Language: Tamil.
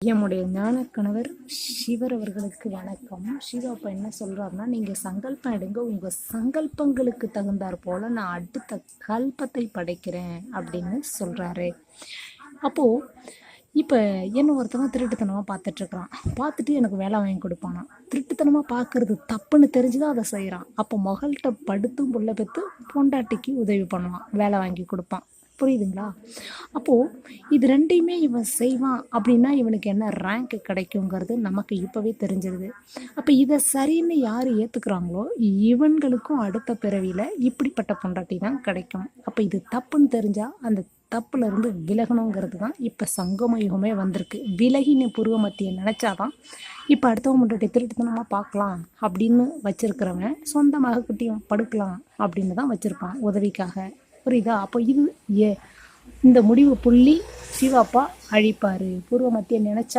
என்னுடைய ஞான கணவர் சிவர் அவர்களுக்கு வணக்கம். சிவாப்பா என்ன சொல்றாருன்னா, நீங்க சங்கல்பம் எடுங்க, உங்க சங்கல்பங்களுக்கு தகுந்தாற் போல நான் அடுத்த கல்பத்தை படைக்கிறேன் அப்படின்னு சொல்றாரு. அப்போ இப்ப என்ன ஒருத்தவன் திருட்டுத்தனமா பார்த்துட்டு இருக்கிறான். பார்த்துட்டு எனக்கு வேலை வாங்கி கொடுப்பானா. திருட்டுத்தனமா பார்க்கறது தப்புன்னு தெரிஞ்சுதான் அதை செய்யறான். அப்போ மகள்கிட்ட படுத்தும் புள்ள பெத்து பொண்டாட்டிக்கு உதவி பண்ணுவான், வேலை வாங்கி கொடுப்பான். புரியுதுங்களா? அப்போது இது ரெண்டையுமே இவன் செய்வான் அப்படின்னா இவனுக்கு என்ன ரேங்க் கிடைக்குங்கிறது நமக்கு இப்போவே தெரிஞ்சிருது. அப்போ இதை சரின்னு யார் ஏற்றுக்கிறாங்களோ இவன்களுக்கும் அடுத்த பிறவியில் இப்படிப்பட்ட பொண்டாட்டி தான் கிடைக்கும். அப்போ இது தப்புன்னு தெரிஞ்சால் அந்த தப்புல இருந்து விலகணுங்கிறது தான் இப்போ சங்கம யுகமே வந்திருக்கு. விலகின பூர்வ மத்தியை நினச்சாதான் இப்போ அடுத்தவங்க பொண்டாட்டி திருட்டுத்தனமாக பார்க்கலாம் அப்படின்னு வச்சிருக்கிறவன் சொந்தமாக குட்டியும் படுக்கலாம் அப்படின்னு தான் வச்சுருப்பான் உதவிக்காக. புரியுதா? அப்போ இது இந்த முடிவு புள்ளி சிவாப்பா அழிப்பார். பூர்வ மத்திய நினச்சா